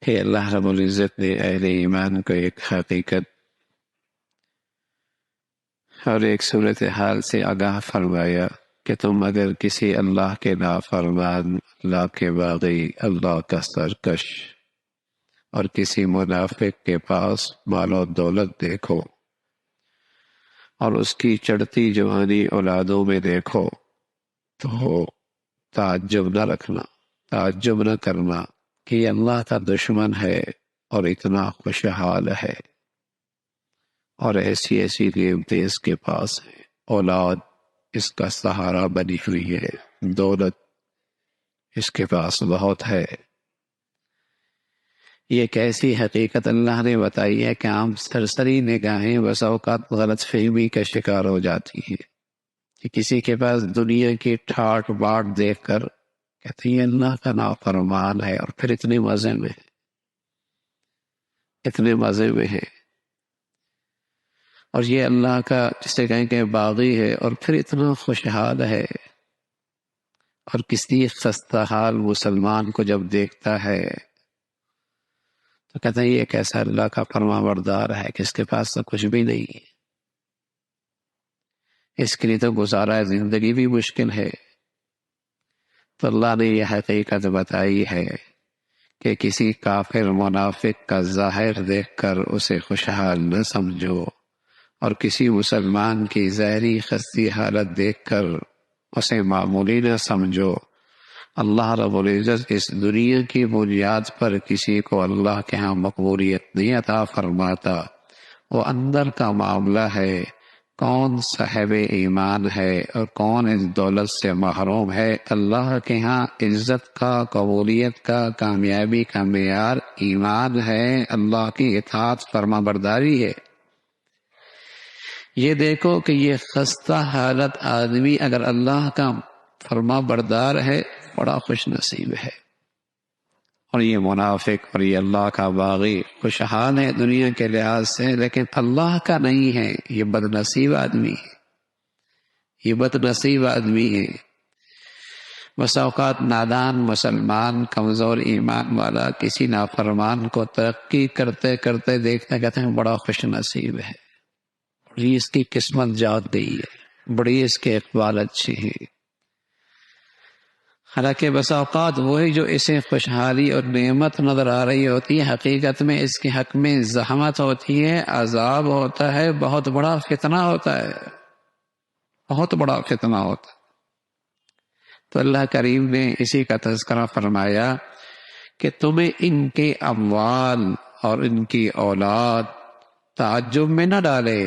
کہ اللہ رب العزت نے اہل ایمان کو ایک حقیقت اور ایک صورتحال سے آگاہ فرمایا کہ تم اگر کسی اللہ کے نافرمان، اللہ کے باغی، اللہ کا سرکش اور کسی منافق کے پاس مال و دولت دیکھو اور اس کی چڑھتی جوانی اولادوں میں دیکھو تو تعجب نہ رکھنا، تعجب نہ کرنا کہ یہ اللہ کا دشمن ہے اور اتنا خوشحال ہے، اور ایسی ایسی نعمتیں اس کے پاس ہیں، اولاد اس کا سہارا بنی ہوئی ہے، دولت اس کے پاس بہت ہے۔ یہ کیسی حقیقت اللہ نے بتائی ہے کہ عام سرسری نگاہیں بس اوقات غلط فہمی کا شکار ہو جاتی ہیں کہ کسی کے پاس دنیا کی ٹھاٹ باٹ دیکھ کر کہتے ہیں اللہ کا نافرمان ہے، اور پھر اتنے مزے میں ہے، اتنے مزے میں ہے، اور یہ اللہ کا جسے کہیں کہ باغی ہے اور پھر اتنا خوشحال ہے، اور کسی خستہ حال مسلمان کو جب دیکھتا ہے تو کہتا ہے یہ کیسا اللہ کا فرما بردار ہے کہ اس کے پاس تو کچھ بھی نہیں ہے، اس کے لیے تو گزارا زندگی بھی مشکل ہے۔ تو اللہ نے یہ حقیقت بتائی ہے کہ کسی کافر منافق کا ظاہر دیکھ کر اسے خوشحال نہ سمجھو، اور کسی مسلمان کی ظاہری خستی حالت دیکھ کر اسے معمولی نہ سمجھو۔ اللہ رب العزت اس دنیا کی بنیاد پر کسی کو اللہ کے ہاں مقبولیت نہیں عطا فرماتا، وہ اندر کا معاملہ ہے، کون صاحب ایمان ہے اور کون اس دولت سے محروم ہے۔ اللہ کے ہاں عزت کا، قبولیت کا، کامیابی کا معیار ایمان ہے، اللہ کی اطاعت فرما برداری ہے۔ یہ دیکھو کہ یہ خستہ حالت آدمی اگر اللہ کا فرما بردار ہے بڑا خوش نصیب ہے، اور یہ منافق اور یہ اللہ کا باغی خوشحال ہے دنیا کے لحاظ سے، لیکن اللہ کا نہیں ہے، یہ بد نصیب آدمی ہے، یہ بد نصیب آدمی ہے۔ بس اوقات نادان مسلمان، کمزور ایمان والا کسی نافرمان کو ترقی کرتے کرتے دیکھتے کہتے ہیں بڑا خوش نصیب ہے، بڑی اس کی قسمت جاگ گئی ہے، بڑی اس کے اقبال اچھی ہے۔ حالانکہ بس اوقات وہی جو اسے خوشحالی اور نعمت نظر آ رہی ہوتی ہے، حقیقت میں اس کے حق میں زحمت ہوتی ہے، عذاب ہوتا ہے، بہت بڑا فتنہ ہوتا ہے، بہت بڑا فتنہ ہوتا ہے۔ تو اللہ کریم نے اسی کا تذکرہ فرمایا کہ تمہیں ان کے اموال اور ان کی اولاد تعجب میں نہ ڈالے،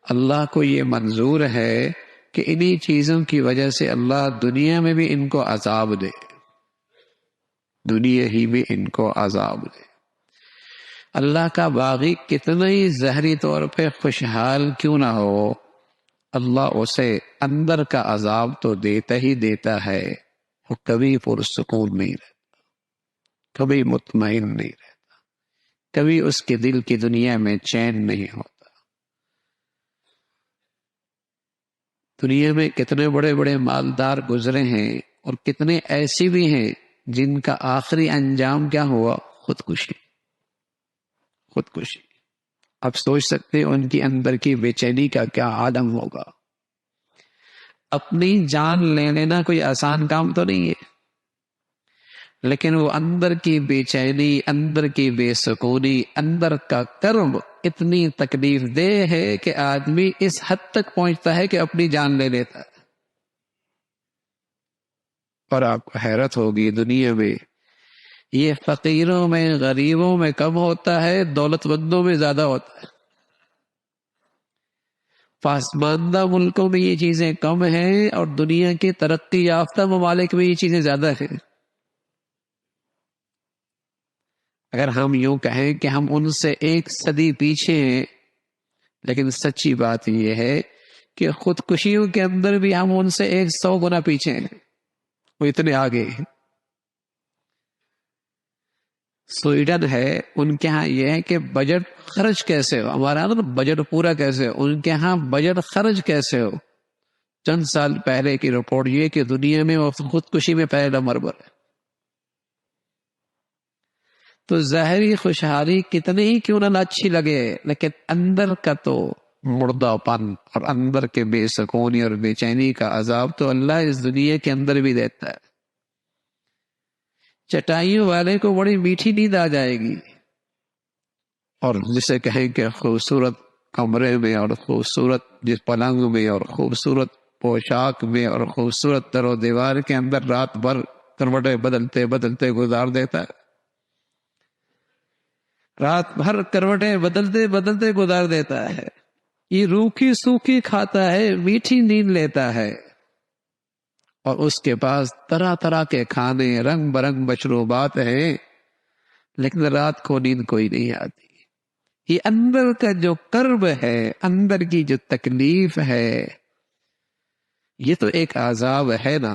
اللہ کو یہ منظور ہے کہ انہی چیزوں کی وجہ سے اللہ دنیا میں بھی ان کو عذاب دے، دنیا ہی میں ان کو عذاب دے۔ اللہ کا باغی کتنا ہی ظاہری طور پہ خوشحال کیوں نہ ہو، اللہ اسے اندر کا عذاب تو دیتا ہی دیتا ہے، وہ کبھی پرسکون نہیں رہتا، کبھی مطمئن نہیں رہتا، کبھی اس کے دل کی دنیا میں چین نہیں ہوتا۔ دنیا میں کتنے بڑے بڑے مالدار گزرے ہیں، اور کتنے ایسے بھی ہیں جن کا آخری انجام کیا ہوا؟ خودکشی، خودکشی۔ اب سوچ سکتے ہیں ان کی اندر کی بے چینی کا کیا عالم ہوگا۔ اپنی جان لے لینا کوئی آسان کام تو نہیں ہے، لیکن وہ اندر کی بے چینی، اندر کی بے سکونی، اندر کا کرب اتنی تکلیف دہ ہے کہ آدمی اس حد تک پہنچتا ہے کہ اپنی جان لے لیتا ہے۔ اور آپ کو حیرت ہوگی دنیا میں یہ فقیروں میں، غریبوں میں کم ہوتا ہے، دولت مندوں میں زیادہ ہوتا ہے۔ پسماندہ ملکوں میں یہ چیزیں کم ہیں، اور دنیا کے ترقی یافتہ ممالک میں یہ چیزیں زیادہ ہیں۔ اگر ہم یوں کہیں کہ ہم ان سے ایک صدی پیچھے ہیں، لیکن سچی بات یہ ہے کہ خودکشیوں کے اندر بھی ہم ان سے 100 گنا پیچھے ہیں، وہ اتنے آگے ہیں۔ سویڈن ہے، ان کے ہاں یہ ہے کہ بجٹ خرچ کیسے ہو، ہمارا نا بجٹ پورا کیسے ہو، ان کے ہاں بجٹ خرچ کیسے ہو۔ چند سال پہلے کی رپورٹ یہ کہ دنیا میں وہ خودکشی میں پہلے نمبر پر ہے۔ تو ظاہری خوشحالی کتنی ہی کیوں نہ اچھی لگے، لیکن اندر کا تو مردہ پن اور اندر کے بے سکونی اور بے چینی کا عذاب تو اللہ اس دنیا کے اندر بھی دیتا ہے۔ چٹائیوں والے کو بڑی میٹھی نیند آ جائے گی، اور جسے کہیں کہ خوبصورت کمرے میں اور خوبصورت جس پلنگ میں اور خوبصورت پوشاک میں اور خوبصورت در و دیوار کے اندر رات بھر کروٹیں بدلتے بدلتے گزار دیتا ہے، رات بھر کروٹیں بدلتے بدلتے گزار دیتا ہے، یہ روکھی سوکھی کھاتا ہے، میٹھی نیند لیتا ہے، اور اس کے پاس طرح طرح کے کھانے رنگ برنگ مشروبات ہیں، لیکن رات کو نیند کوئی نہیں آتی۔ یہ اندر کا جو کرب ہے، اندر کی جو تکلیف ہے، یہ تو ایک عذاب ہے نا۔